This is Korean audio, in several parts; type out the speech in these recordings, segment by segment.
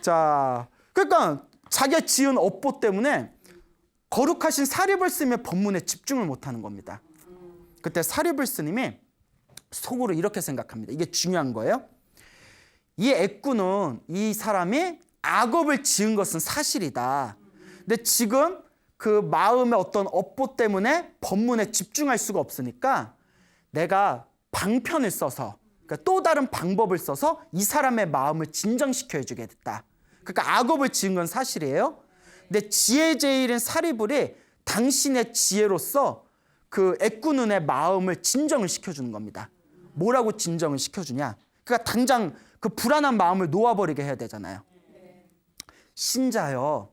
자, 그러니까 자기가 지은 업보 때문에 거룩하신 사리불스님의 법문에 집중을 못하는 겁니다. 그때 사리불스님이 속으로 이렇게 생각합니다. 이게 중요한 거예요. 이 애꾸는 이 사람이 악업을 지은 것은 사실이다. 근데 지금 그 마음의 어떤 업보 때문에 법문에 집중할 수가 없으니까 내가 방편을 써서, 그러니까 또 다른 방법을 써서 이 사람의 마음을 진정시켜 주게 됐다. 그러니까 악업을 지은 건 사실이에요. 근데 지혜제일인 사리불이 당신의 지혜로서 그 애꾸눈의 마음을 진정을 시켜주는 겁니다. 뭐라고 진정을 시켜주냐? 그러니까 당장 그 불안한 마음을 놓아버리게 해야 되잖아요. 신자여,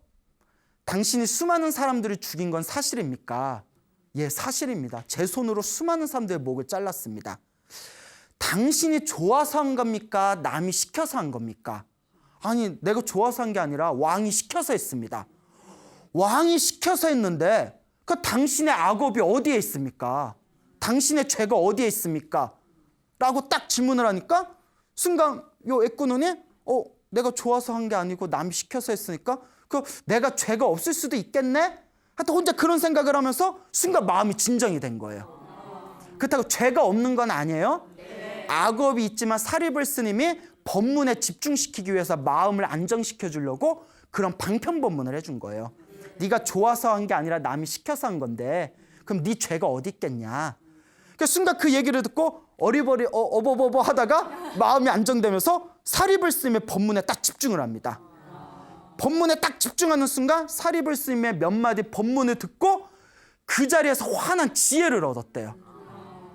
당신이 수많은 사람들을 죽인 건 사실입니까? 예, 사실입니다. 제 손으로 수많은 사람들의 목을 잘랐습니다. 당신이 좋아서 한 겁니까? 남이 시켜서 한 겁니까? 아니, 내가 좋아서 한 게 아니라 왕이 시켜서 했습니다. 왕이 시켜서 했는데 그 당신의 악업이 어디에 있습니까? 당신의 죄가 어디에 있습니까? 라고 딱 질문을 하니까 순간 요 애꾸눈이 내가 좋아서 한 게 아니고 남이 시켜서 했으니까 그 내가 죄가 없을 수도 있겠네? 하여튼 혼자 그런 생각을 하면서 순간 마음이 진정이 된 거예요. 그렇다고 죄가 없는 건 아니에요. 악업이 있지만 사리불스님이 법문에 집중시키기 위해서 마음을 안정시켜 주려고 그런 방편법문을 해준 거예요. 네가 좋아서 한 게 아니라 남이 시켜서 한 건데 그럼 네 죄가 어디 있겠냐. 그러니까 순간 그 얘기를 듣고 어리버리 어버버버 하다가 마음이 안정되면서 사리불스님의 법문에 딱 집중을 합니다. 법문에 딱 집중하는 순간 사리불스님의 몇 마디 법문을 듣고 그 자리에서 환한 지혜를 얻었대요.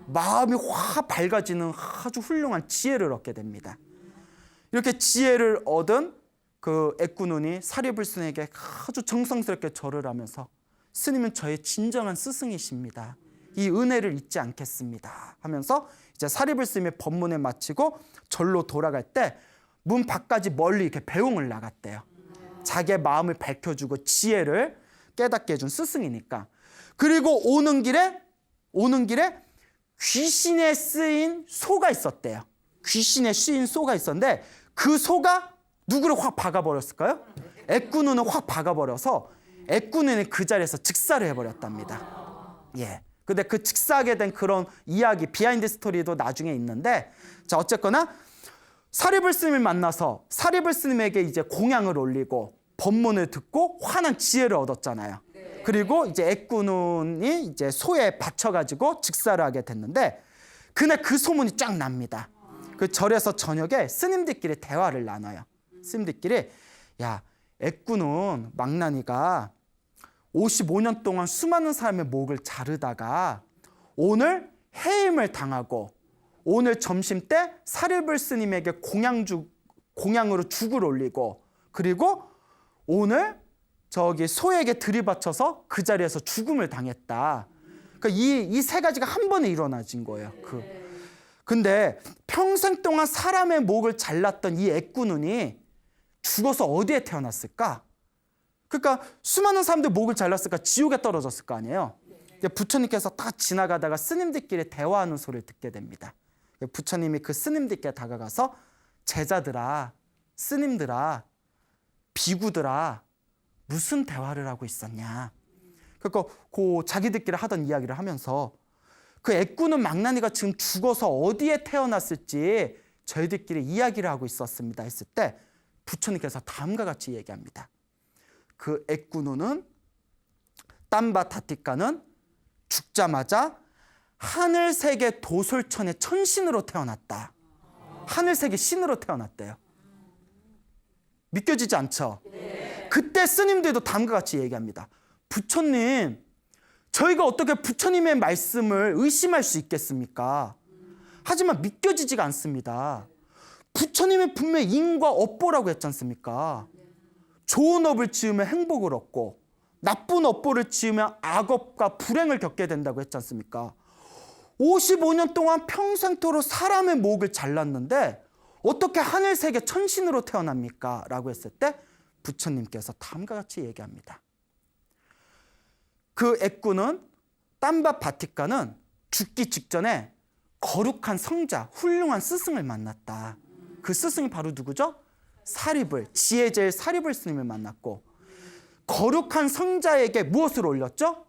마음이 확 밝아지는 아주 훌륭한 지혜를 얻게 됩니다. 이렇게 지혜를 얻은 그 애꾸눈이 사리불스님에게 아주 정성스럽게 절을 하면서 스님은 저의 진정한 스승이십니다. 이 은혜를 잊지 않겠습니다. 하면서 이제 사리불스님의 법문을 마치고 절로 돌아갈 때 문 밖까지 멀리 이렇게 배웅을 나갔대요. 자기의 마음을 밝혀주고 지혜를 깨닫게 해준 스승이니까. 그리고 오는 길에 귀신에 쓰인 소가 있었대요. 귀신에 쓰인 소가 있었는데 그 소가 누구를 확 박아버렸을까요? 애꾸눈을 확 박아버려서 애꾸눈이 그 자리에서 즉사를 해버렸답니다. 예. 근데 그 즉사하게 된 그런 이야기, 비하인드 스토리도 나중에 있는데, 자, 어쨌거나 사리불스님을 만나서 사리불스님에게 이제 공양을 올리고 법문을 듣고 환한 지혜를 얻었잖아요. 그리고 이제 애꾸눈이 이제 소에 받쳐가지고 즉사를 하게 됐는데, 그날 그 소문이 쫙 납니다. 그 절에서 저녁에 스님들끼리 대화를 나눠요. 스님들끼리, 야, 애꾸눈 망나니가 55년 동안 수많은 사람의 목을 자르다가 오늘 해임을 당하고 오늘 점심 때 사리불스님에게 공양으로 죽을 올리고 그리고 오늘 저기 소에게 들이받쳐서 그 자리에서 죽음을 당했다. 그러니까 이 세 가지가 한 번에 일어나진 거예요. 근데 평생 동안 사람의 목을 잘랐던 이 애꾸눈이 죽어서 어디에 태어났을까? 그러니까 수많은 사람들 목을 잘랐을까? 지옥에 떨어졌을 거 아니에요. 부처님께서 딱 지나가다가 스님들끼리 대화하는 소리를 듣게 됩니다. 부처님이 그 스님들께 다가가서 제자들아, 스님들아, 비구들아, 무슨 대화를 하고 있었냐. 그러니까 그 자기들끼리 하던 이야기를 하면서 그 애꾸눈 망나니가 지금 죽어서 어디에 태어났을지 저희들끼리 이야기를 하고 있었습니다 했을 때 부처님께서 다음과 같이 얘기합니다. 그 애꾸눈은 땀바타티카는 죽자마자 하늘세계 도솔천의 천신으로 태어났다. 하늘세계 신으로 태어났대요. 믿겨지지 않죠? 네. 그때 스님들도 다음과 같이 얘기합니다. 부처님, 저희가 어떻게 부처님의 말씀을 의심할 수 있겠습니까? 하지만 믿겨지지가 않습니다. 부처님은 분명히 인과 업보라고 했지 않습니까? 좋은 업을 지으면 행복을 얻고 나쁜 업보를 지으면 악업과 불행을 겪게 된다고 했지 않습니까? 55년 동안 평생토록 사람의 목을 잘랐는데 어떻게 하늘세계 천신으로 태어납니까? 라고 했을 때 부처님께서 다음과 같이 얘기합니다. 그 애꾸는 땀바 바티카는 죽기 직전에 거룩한 성자, 훌륭한 스승을 만났다. 그 스승이 바로 누구죠? 사립을, 지혜제일 사립을 스님을 만났고, 거룩한 성자에게 무엇을 올렸죠?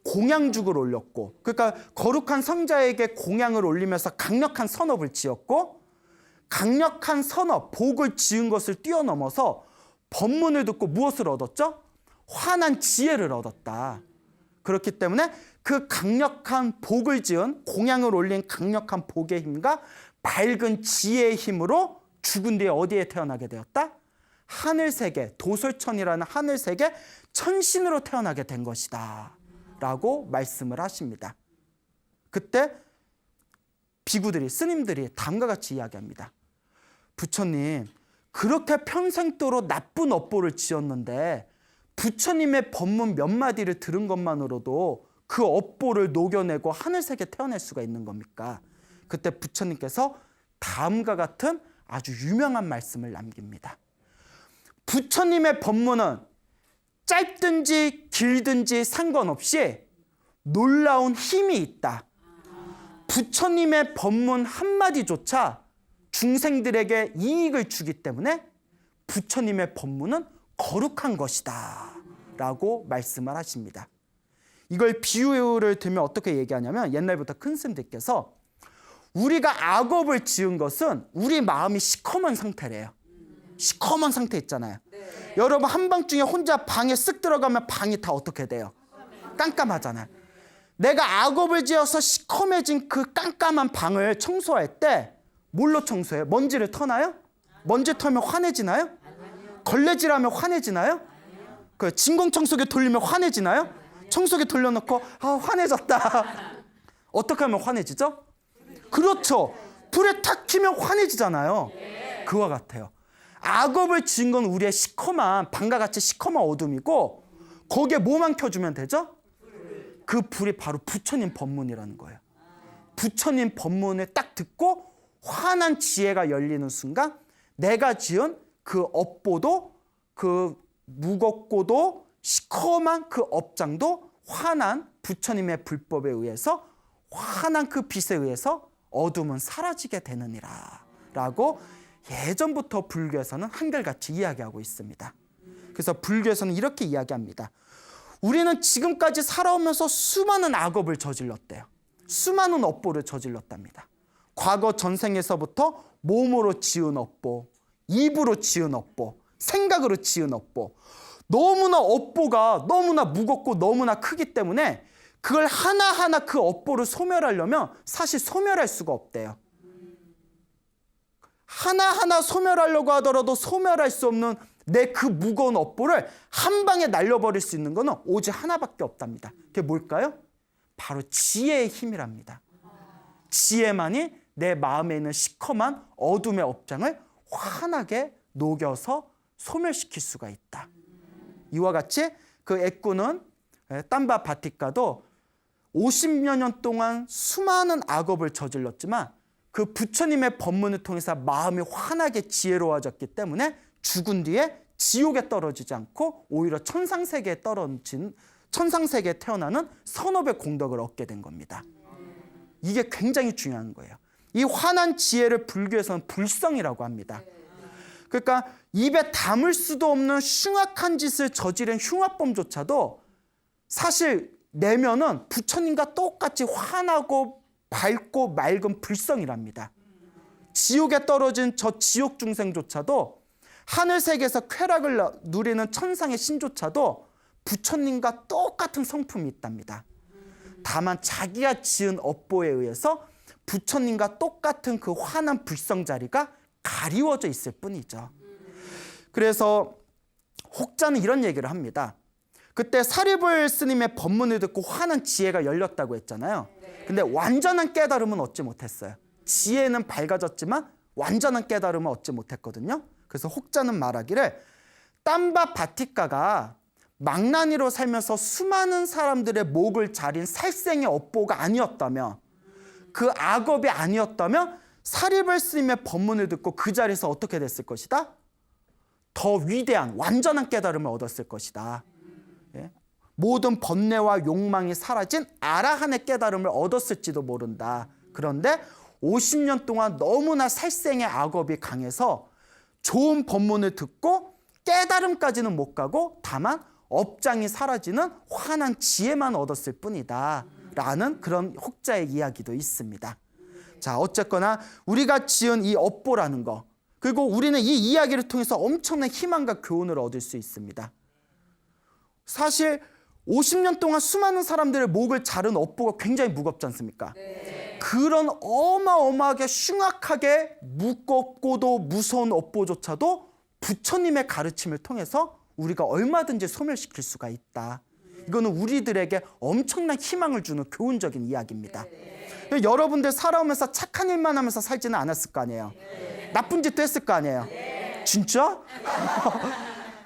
공양죽을 올렸고, 그러니까 거룩한 성자에게 공양을 올리면서 강력한 선업을 지었고, 강력한 선업, 복을 지은 것을 뛰어넘어서 법문을 듣고 무엇을 얻었죠? 환한 지혜를 얻었다. 그렇기 때문에 그 강력한 복을 지은, 공양을 올린 강력한 복의 힘과 밝은 지혜의 힘으로 죽은 뒤에 어디에 태어나게 되었다? 하늘세계, 도솔천이라는 하늘세계 천신으로 태어나게 된 것이다 라고 말씀을 하십니다. 그때 비구들이, 스님들이 다음과 같이 이야기합니다. 부처님, 그렇게 평생도록 나쁜 업보를 지었는데 부처님의 법문 몇 마디를 들은 것만으로도 그 업보를 녹여내고 하늘세계 태어날 수가 있는 겁니까? 그때 부처님께서 다음과 같은 아주 유명한 말씀을 남깁니다. 부처님의 법문은 짧든지 길든지 상관없이 놀라운 힘이 있다. 부처님의 법문 한마디조차 중생들에게 이익을 주기 때문에 부처님의 법문은 거룩한 것이다 라고 말씀을 하십니다. 이걸 비유를 들면 어떻게 얘기하냐면, 옛날부터 큰 스님들께서 우리가 악업을 지은 것은 우리 마음이 시커먼 상태래요. 시커먼 상태 있잖아요. 여러분 한밤중에 혼자 방에 쓱 들어가면 방이 다 어떻게 돼요? 깜깜하잖아요. 내가 악업을 지어서 시커매진 그 깜깜한 방을 청소할 때 뭘로 청소해요? 먼지를 터나요? 먼지 털면 환해지나요? 걸레질하면 환해지나요? 그 진공청소기 돌리면 환해지나요? 청소기 돌려놓고 환해졌다. 어떻게 하면 환해지죠? 그렇죠. 불에 탁 켜면 환해지잖아요. 그와 같아요. 악업을 지은 건 우리의 시커먼, 방과 같이 시커먼 어둠이고, 거기에 뭐만 켜주면 되죠? 그 불이 바로 부처님 법문이라는 거예요. 부처님 법문을 딱 듣고 환한 지혜가 열리는 순간 내가 지은 그 업보도, 그 무겁고도 시커먼 그 업장도 환한 부처님의 불법에 의해서, 환한 그 빛에 의해서 어둠은 사라지게 되느니라 라고 예전부터 불교에서는 한결같이 이야기하고 있습니다. 그래서 불교에서는 이렇게 이야기합니다. 우리는 지금까지 살아오면서 수많은 악업을 저질렀대요. 수많은 업보를 저질렀답니다. 과거 전생에서부터 몸으로 지은 업보, 입으로 지은 업보, 생각으로 지은 업보, 너무나 업보가 너무나 무겁고 너무나 크기 때문에 그걸 하나하나 그 업보를 소멸하려면 사실 소멸할 수가 없대요. 하나하나 소멸하려고 하더라도 소멸할 수 없는 내 그 무거운 업보를 한 방에 날려버릴 수 있는 것은 오직 하나밖에 없답니다. 그게 뭘까요? 바로 지혜의 힘이랍니다. 지혜만이 내 마음에 있는 시커먼 어둠의 업장을 환하게 녹여서 소멸시킬 수가 있다. 이와 같이 그 애꾸는 땀바 바티카도 50여 년 동안 수많은 악업을 저질렀지만 그 부처님의 법문을 통해서 마음이 환하게 지혜로워졌기 때문에 죽은 뒤에 지옥에 떨어지지 않고 오히려 천상세계에 태어나는 선업의 공덕을 얻게 된 겁니다. 이게 굉장히 중요한 거예요. 이 환한 지혜를 불교에서는 불성이라고 합니다. 그러니까 입에 담을 수도 없는 흉악한 짓을 저지른 흉악범조차도 사실 내면은 부처님과 똑같이 환하고 밝고 맑은 불성이랍니다. 지옥에 떨어진 저 지옥 중생조차도, 하늘세계에서 쾌락을 누리는 천상의 신조차도 부처님과 똑같은 성품이 있답니다. 다만 자기가 지은 업보에 의해서 부처님과 똑같은 그 환한 불성 자리가 가리워져 있을 뿐이죠. 그래서 혹자는 이런 얘기를 합니다. 그때 사리불 스님의 법문을 듣고 환한 지혜가 열렸다고 했잖아요. 근데 완전한 깨달음은 얻지 못했어요. 지혜는 밝아졌지만 완전한 깨달음은 얻지 못했거든요. 그래서 혹자는 말하기를, 땀바 바티카가 망나니로 살면서 수많은 사람들의 목을 자린 살생의 업보가 아니었다면, 그 악업이 아니었다면 사리불 스님의 법문을 듣고 그 자리에서 어떻게 됐을 것이다? 더 위대한 완전한 깨달음을 얻었을 것이다. 예? 모든 번뇌와 욕망이 사라진 아라한의 깨달음을 얻었을지도 모른다. 그런데 50년 동안 너무나 살생의 악업이 강해서 좋은 법문을 듣고 깨달음까지는 못 가고 다만 업장이 사라지는 환한 지혜만 얻었을 뿐이다 라는 그런 혹자의 이야기도 있습니다. 자, 어쨌거나 우리가 지은 이 업보라는 거, 그리고 우리는 이 이야기를 통해서 엄청난 희망과 교훈을 얻을 수 있습니다. 사실 50년 동안 수많은 사람들의 목을 자른 업보가 굉장히 무겁지 않습니까? 네. 그런 어마어마하게 흉악하게 무겁고도 무서운 업보조차도 부처님의 가르침을 통해서 우리가 얼마든지 소멸시킬 수가 있다. 이거는 우리들에게 엄청난 희망을 주는 교훈적인 이야기입니다. 네. 여러분들 살아오면서 착한 일만 하면서 살지는 않았을 거 아니에요. 네. 나쁜 짓도 했을 거 아니에요. 네. 진짜?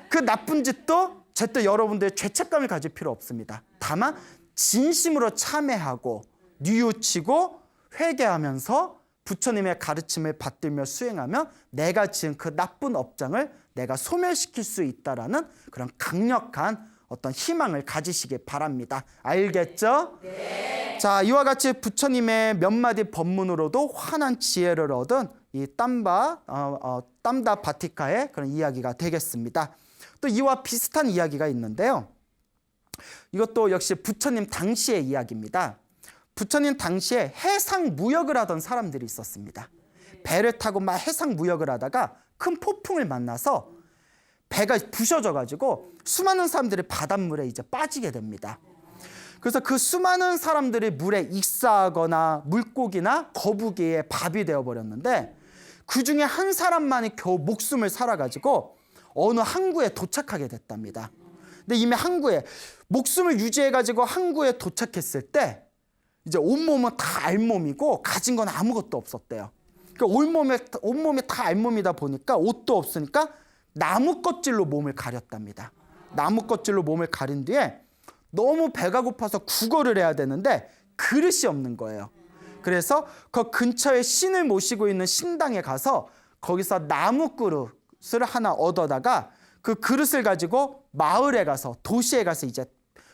그 나쁜 짓도 절대 여러분들의 죄책감을 가질 필요 없습니다. 다만 진심으로 참회하고 뉘우치고 회개하면서 부처님의 가르침을 받들며 수행하면 내가 지은 그 나쁜 업장을 내가 소멸시킬 수 있다라는 그런 강력한 어떤 희망을 가지시길 바랍니다. 알겠죠? 네. 자, 이와 같이 부처님의 몇 마디 법문으로도 환한 지혜를 얻은 이 땀다 바티카의 그런 이야기가 되겠습니다. 또 이와 비슷한 이야기가 있는데요. 이것도 역시 부처님 당시의 이야기입니다. 부처님 당시에 해상 무역을 하던 사람들이 있었습니다. 배를 타고 막 해상 무역을 하다가 큰 폭풍을 만나서 배가 부셔져가지고 수많은 사람들이 바닷물에 이제 빠지게 됩니다. 그래서 그 수많은 사람들이 물에 익사하거나 물고기나 거북이의 밥이 되어버렸는데 그 중에 한 사람만이 겨우 목숨을 살아가지고 어느 항구에 도착하게 됐답니다. 근데 이미 항구에 목숨을 유지해가지고 항구에 도착했을 때 이제 온몸은 다 알몸이고 가진 건 아무것도 없었대요. 그러니까 온몸이 다 알몸이다 보니까 옷도 없으니까 나무 껍질로 몸을 가렸답니다. 나무 껍질로 몸을 가린 뒤에 너무 배가 고파서 구걸을 해야 되는데 그릇이 없는 거예요. 그래서 그 근처에 신을 모시고 있는 신당에 가서 거기서 나무 그릇을 하나 얻어다가 그 그릇을 가지고 마을에 가서 도시에 가서 이제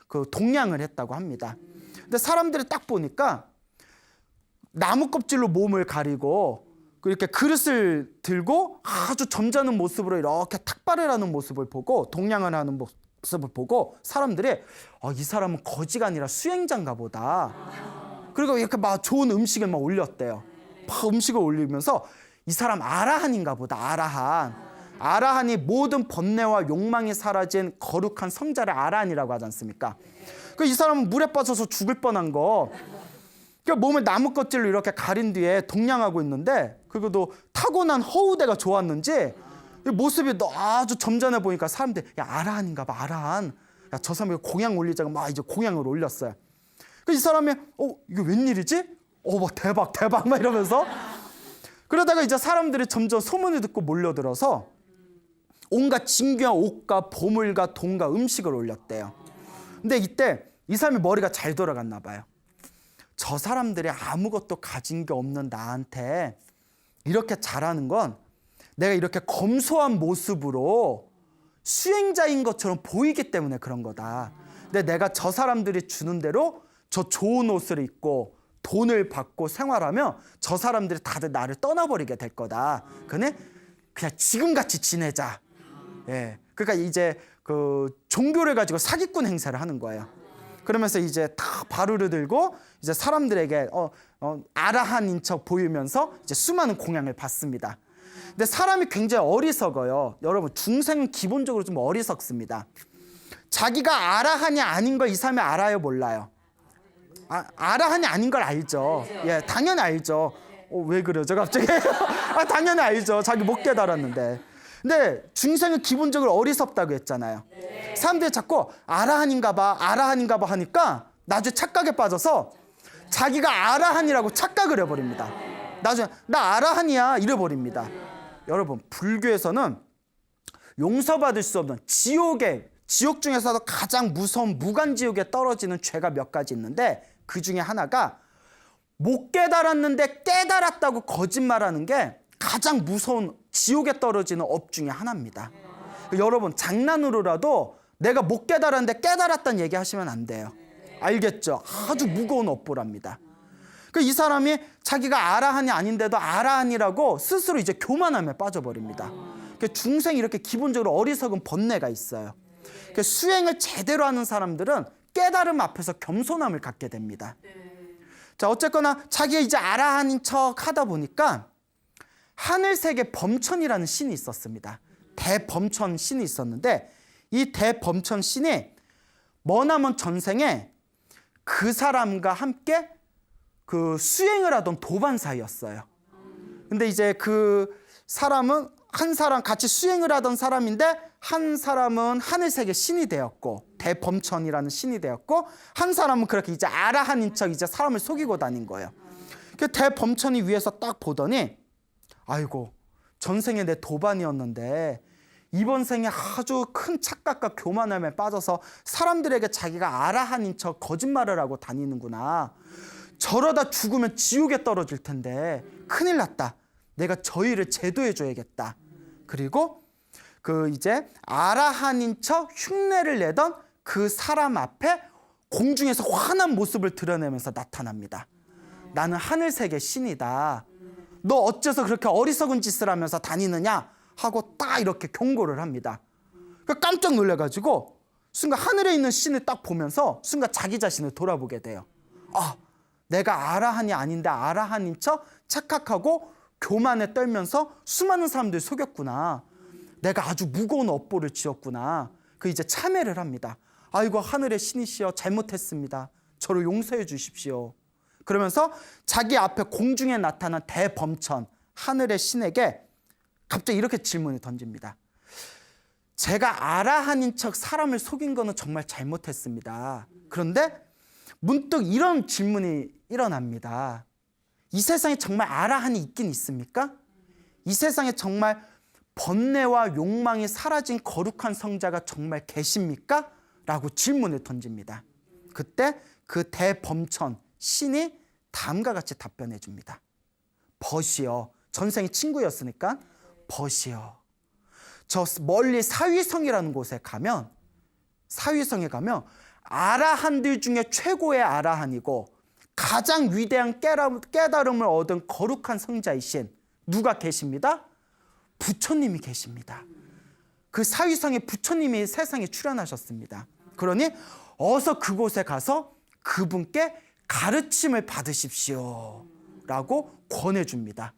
그 동양을 했다고 합니다. 근데 사람들이 딱 보니까 나무 껍질로 몸을 가리고 이렇게 그릇을 들고 아주 점잖은 모습으로 이렇게 탁발을 하는 모습을 보고 동양을 하는 모습을 보고 사람들이 이 사람은 거지가 아니라 수행자인가 보다. 그리고 이렇게 막 좋은 음식을 막 올렸대요. 막 음식을 올리면서 이 사람 아라한인가 보다. 아라한이 모든 번뇌와 욕망이 사라진 거룩한 성자를 아라한이라고 하지 않습니까? 이 사람은 물에 빠져서 죽을 뻔한 거. 그러니까 몸을 나무 껍질로 이렇게 가린 뒤에 동냥하고 있는데 그것도 타고난 허우대가 좋았는지 모습이 아주 점잖해 보니까 사람들이 야 아라한인가 봐 아라한. 야, 저 사람이 공양 올리자고 막 이제 공양을 올렸어요. 이 사람이 이게 웬일이지? 막 대박 막 이러면서 그러다가 이제 사람들이 점점 소문을 듣고 몰려들어서 온갖 진귀한 옷과 보물과 돈과 음식을 올렸대요. 근데 이때 이 사람이 머리가 잘 돌아갔나 봐요. 저 사람들이 아무것도 가진 게 없는 나한테 이렇게 잘하는 건 내가 이렇게 검소한 모습으로 수행자인 것처럼 보이기 때문에 그런 거다. 근데 내가 저 사람들이 주는 대로 저 좋은 옷을 입고 돈을 받고 생활하면 저 사람들이 다들 나를 떠나버리게 될 거다. 그냥 지금같이 지내자. 예. 그러니까 이제 그 종교를 가지고 사기꾼 행세를 하는 거예요. 그러면서 이제 다 바루를 들고 이제 사람들에게 아라한인 척 보이면서 이제 수많은 공양을 받습니다. 근데 사람이 굉장히 어리석어요. 여러분 중생은 기본적으로 좀 어리석습니다. 자기가 아라한이 아닌 걸 이 사람이 알아요, 몰라요? 아라한이 아닌 걸 알죠. 예, 당연히 알죠. 왜 그러죠, 갑자기? 당연히 알죠. 자기 못 깨달았는데. 근데 중생은 기본적으로 어리석다고 했잖아요. 사람들이 자꾸 아라한인가 봐 하니까 나중에 착각에 빠져서 자기가 아라한이라고 착각을 해버립니다. 나중에 나 아라한이야 이래버립니다. 여러분 불교에서는 용서받을 수 없는 지옥 중에서도 가장 무서운 무간지옥에 떨어지는 죄가 몇 가지 있는데 그 중에 하나가 못 깨달았는데 깨달았다고 거짓말하는 게 가장 무서운 지옥에 떨어지는 업 중에 하나입니다. 여러분 장난으로라도 내가 못 깨달았는데 깨달았다는 얘기 하시면 안 돼요. 알겠죠? 아주 무거운 업보랍니다. 이 사람이 자기가 아라한이 아닌데도 아라한이라고 스스로 이제 교만함에 빠져버립니다. 중생이 이렇게 기본적으로 어리석은 번뇌가 있어요. 수행을 제대로 하는 사람들은 깨달음 앞에서 겸손함을 갖게 됩니다. 자, 어쨌거나 자기가 이제 아라한인 척 하다 보니까 하늘세계 범천이라는 신이 있었습니다. 대범천 신이 있었는데 이 대범천 신이 머나먼 전생에 그 사람과 함께 그 수행을 하던 도반사였어요. 근데 이제 그 사람은 한 사람 같이 수행을 하던 사람인데 한 사람은 하늘세계 신이 되었고 대범천이라는 신이 되었고 한 사람은 그렇게 이제 아라한인 척 이제 사람을 속이고 다닌 거예요. 그 대범천이 위에서 딱 보더니 아이고 전생에 내 도반이었는데 이번 생에 아주 큰 착각과 교만함에 빠져서 사람들에게 자기가 아라한인 척 거짓말을 하고 다니는구나. 저러다 죽으면 지옥에 떨어질 텐데 큰일 났다. 내가 저 일을 제도해 줘야겠다. 그리고 그 이제 아라한인 척 흉내를 내던 그 사람 앞에 공중에서 환한 모습을 드러내면서 나타납니다. 나는 하늘세계 신이다. 너 어째서 그렇게 어리석은 짓을 하면서 다니느냐 하고 딱 이렇게 경고를 합니다. 깜짝 놀라가지고 순간 하늘에 있는 신을 딱 보면서 순간 자기 자신을 돌아보게 돼요. 아, 내가 아라한이 아닌데 아라한인 척 착각하고 교만에 떨면서 수많은 사람들 속였구나. 내가 아주 무거운 업보를 지었구나. 그 이제 참회를 합니다. 아이고 하늘의 신이시여 잘못했습니다. 저를 용서해 주십시오. 그러면서 자기 앞에 공중에 나타난 대범천 하늘의 신에게 갑자기 이렇게 질문을 던집니다. 제가 아라한인 척 사람을 속인 거는 정말 잘못했습니다. 그런데 문득 이런 질문이 일어납니다. 이 세상에 정말 아라한이 있긴 있습니까? 이 세상에 정말 번뇌와 욕망이 사라진 거룩한 성자가 정말 계십니까? 라고 질문을 던집니다. 그때 그 대범천 신이 다음과 같이 답변해 줍니다. 벗이여. 전생이 친구였으니까 벗이여. 저 멀리 사위성이라는 곳에 가면 사위성에 가면 아라한들 중에 최고의 아라한이고 가장 위대한 깨달음을 얻은 거룩한 성자이신 누가 계십니다? 부처님이 계십니다. 그 사위성에 부처님이 세상에 출현하셨습니다. 그러니 어서 그곳에 가서 그분께 가르침을 받으십시오 라고 권해줍니다.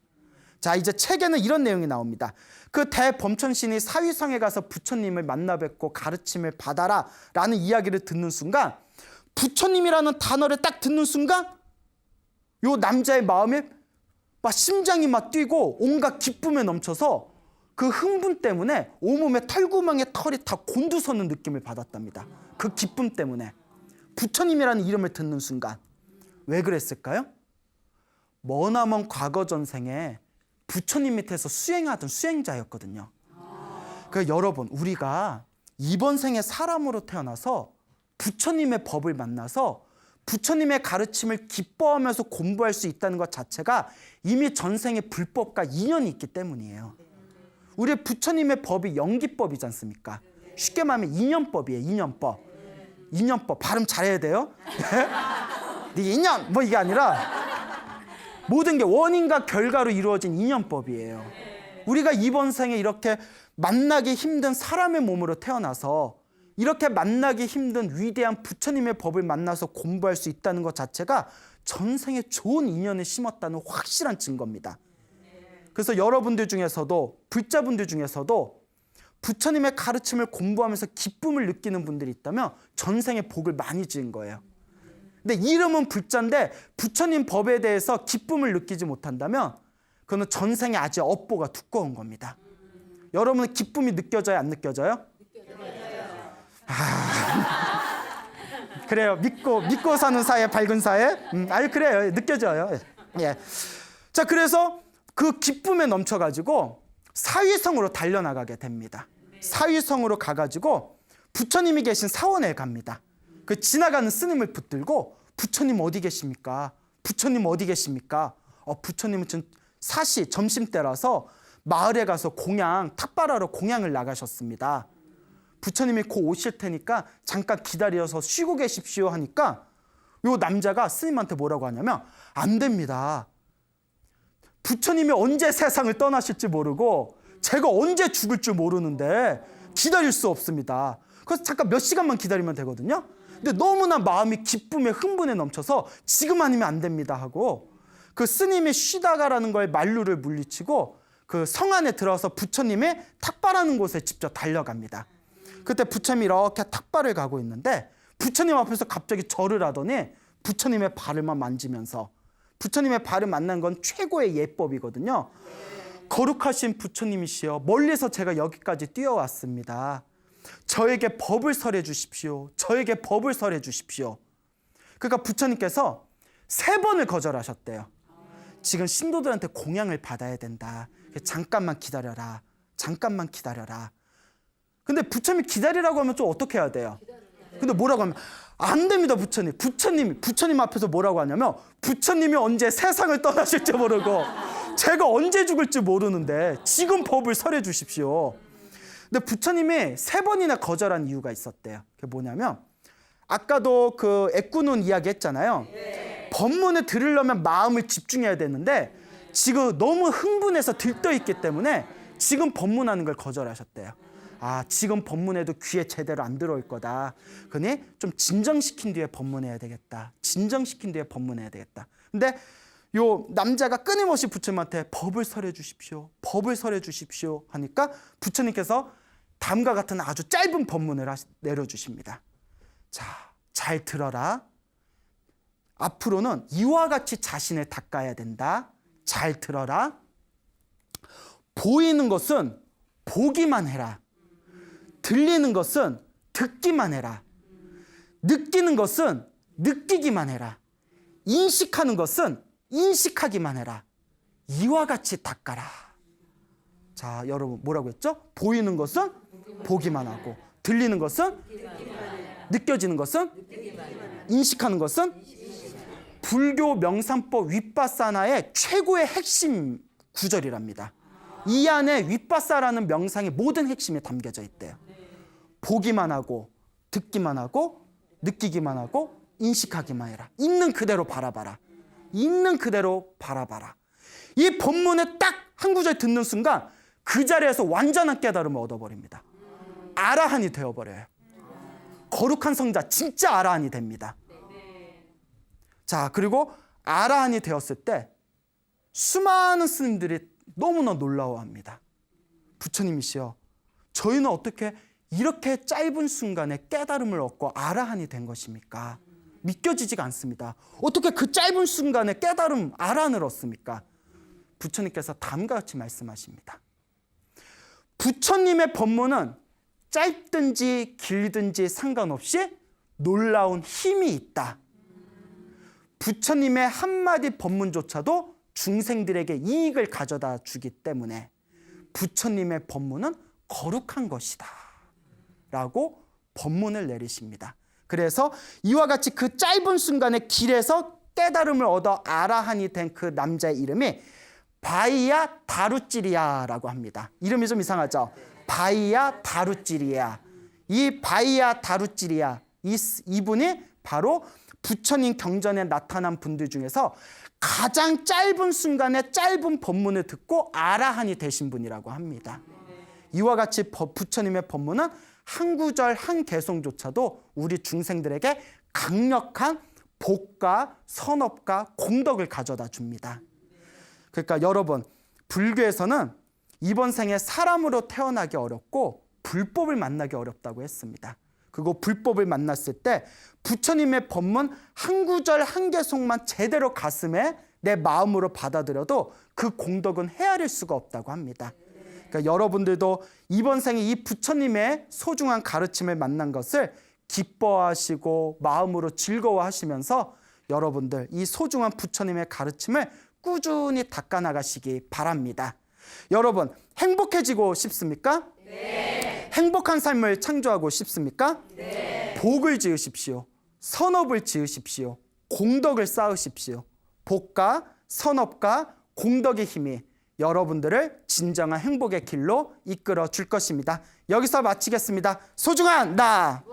자, 이제 책에는 이런 내용이 나옵니다. 그 대범천신이 사위성에 가서 부처님을 만나 뵙고 가르침을 받아라 라는 이야기를 듣는 순간 부처님이라는 단어를 딱 듣는 순간 요 남자의 마음에 막 심장이 막 뛰고 온갖 기쁨에 넘쳐서 그 흥분 때문에 온몸에 털구멍에 털이 다 곤두서는 느낌을 받았답니다. 그 기쁨 때문에 부처님이라는 이름을 듣는 순간 왜 그랬을까요? 머나먼 과거 전생에 부처님 밑에서 수행하던 수행자였거든요. 그러니까 여러분 우리가 이번 생에 사람으로 태어나서 부처님의 법을 만나서 부처님의 가르침을 기뻐하면서 공부할 수 있다는 것 자체가 이미 전생의 불법과 인연이 있기 때문이에요. 우리 부처님의 법이 연기법이지 않습니까? 쉽게 말하면 인연법이에요. 인연법. 인연법. 발음 잘해야 돼요. 네 인연 뭐 이게 아니라 모든 게 원인과 결과로 이루어진 인연법이에요. 우리가 이번 생에 이렇게 만나기 힘든 사람의 몸으로 태어나서 이렇게 만나기 힘든 위대한 부처님의 법을 만나서 공부할 수 있다는 것 자체가 전생에 좋은 인연을 심었다는 확실한 증거입니다. 그래서 여러분들 중에서도 불자분들 중에서도 부처님의 가르침을 공부하면서 기쁨을 느끼는 분들이 있다면 전생에 복을 많이 지은 거예요. 근데 이름은 불자인데 부처님 법에 대해서 기쁨을 느끼지 못한다면 그거는 전생에 아직 업보가 두꺼운 겁니다. 여러분은 기쁨이 느껴져요? 안 느껴져요? 그래요. 믿고 사는 사회, 밝은 사회. 아니 그래요. 느껴져요. 예. 자, 그래서 그 기쁨에 넘쳐가지고 사위성으로 달려나가게 됩니다. 사위성으로 가가지고 부처님이 계신 사원에 갑니다. 그 지나가는 스님을 붙들고 부처님 어디 계십니까? 부처님 어디 계십니까? 부처님은 지금 사시 점심때라서 마을에 가서 탁발하러 공양을 나가셨습니다. 부처님이 곧 오실 테니까 잠깐 기다려서 쉬고 계십시오 하니까 요 남자가 스님한테 뭐라고 하냐면 안 됩니다. 부처님이 언제 세상을 떠나실지 모르고 제가 언제 죽을 줄 모르는데 기다릴 수 없습니다. 그래서 잠깐 몇 시간만 기다리면 되거든요. 근데 너무나 마음이 기쁨에 흥분에 넘쳐서 지금 아니면 안 됩니다 하고 그 스님이 쉬다가라는 걸 만류를 물리치고 그 성 안에 들어서 부처님의 탁발하는 곳에 직접 달려갑니다. 그때 부처님이 이렇게 탁발을 가고 있는데 부처님 앞에서 갑자기 절을 하더니 부처님의 발을만 만지면서 부처님의 발을 만난 건 최고의 예법이거든요. 거룩하신 부처님이시여 멀리서 제가 여기까지 뛰어왔습니다. 저에게 법을 설해 주십시오. 저에게 법을 설해 주십시오. 그러니까 부처님께서 3번을 거절하셨대요. 지금 신도들한테 공양을 받아야 된다. 잠깐만 기다려라. 잠깐만 기다려라. 근데 부처님이 기다리라고 하면 좀 어떻게 해야 돼요? 근데 뭐라고 하면 안 됩니다. 부처님 앞에서 뭐라고 하냐면 부처님이 언제 세상을 떠나실지 모르고 제가 언제 죽을지 모르는데 지금 법을 설해 주십시오. 근데 부처님이 3번이나 거절한 이유가 있었대요. 그게 뭐냐면 아까도 그 애꾸눈 이야기 했잖아요. 법문을 들으려면 마음을 집중해야 되는데 지금 너무 흥분해서 들떠있기 때문에 지금 법문하는 걸 거절하셨대요. 아, 지금 법문해도 귀에 제대로 안 들어올 거다. 그러니 좀 진정시킨 뒤에 법문해야 되겠다. 진정시킨 뒤에 법문해야 되겠다. 근데 요 남자가 끊임없이 부처님한테 법을 설해 주십시오. 법을 설해 주십시오 하니까 부처님께서 다음과 같은 아주 짧은 법문을 내려주십니다. 자, 잘 들어라. 앞으로는 이와 같이 자신을 닦아야 된다. 잘 들어라. 보이는 것은 보기만 해라. 들리는 것은 듣기만 해라. 느끼는 것은 느끼기만 해라. 인식하는 것은 인식하기만 해라. 이와 같이 닦아라. 자, 여러분 뭐라고 했죠? 보이는 것은 보기만 하고, 들리는 것은 느껴지는 것은 인식하는 것은 불교 명상법 윗바사나의 최고의 핵심 구절이랍니다. 이 안에 윗바사라는 명상의 모든 핵심이 담겨져 있대요. 보기만 하고, 듣기만 하고, 느끼기만 하고, 인식하기만 해라. 있는 그대로 바라봐라. 있는 그대로 바라봐라. 이 법문에 딱 한 구절 듣는 순간 그 자리에서 완전한 깨달음을 얻어버립니다. 아라한이 되어버려요. 거룩한 성자 진짜 아라한이 됩니다. 자, 그리고 아라한이 되었을 때 수많은 스님들이 너무나 놀라워합니다. 부처님이시여, 저희는 어떻게 이렇게 짧은 순간에 깨달음을 얻고 아라한이 된 것입니까? 믿겨지지가 않습니다. 어떻게 그 짧은 순간에 깨달음 아라한을 얻습니까? 부처님께서 다음과 같이 말씀하십니다. 부처님의 법문은 짧든지 길든지 상관없이 놀라운 힘이 있다. 부처님의 한마디 법문조차도 중생들에게 이익을 가져다 주기 때문에 부처님의 법문은 거룩한 것이다 라고 법문을 내리십니다. 그래서 이와 같이 그 짧은 순간에 길에서 깨달음을 얻어 아라한이 된 그 남자의 이름이 바이야 다루찌리야라고 합니다. 이름이 좀 이상하죠? 바이야 다루찌리야. 이 바이야 다루찌리야, 이분이 바로 부처님 경전에 나타난 분들 중에서 가장 짧은 순간에 짧은 법문을 듣고 아라한이 되신 분이라고 합니다. 이와 같이 부처님의 법문은 한 구절 한 개송조차도 우리 중생들에게 강력한 복과 선업과 공덕을 가져다 줍니다. 그러니까 여러분, 불교에서는 이번 생에 사람으로 태어나기 어렵고 불법을 만나기 어렵다고 했습니다. 그리고 불법을 만났을 때 부처님의 법문 한 구절 한 개송만 제대로 가슴에 내 마음으로 받아들여도 그 공덕은 헤아릴 수가 없다고 합니다. 그러니까 여러분들도 이번 생에 이 부처님의 소중한 가르침을 만난 것을 기뻐하시고 마음으로 즐거워하시면서 여러분들 이 소중한 부처님의 가르침을 꾸준히 닦아나가시기 바랍니다. 여러분, 행복해지고 싶습니까? 네. 행복한 삶을 창조하고 싶습니까? 네. 복을 지으십시오. 선업을 지으십시오. 공덕을 쌓으십시오. 복과 선업과 공덕의 힘이 여러분들을 진정한 행복의 길로 이끌어 줄 것입니다. 여기서 마치겠습니다. 소중한 나!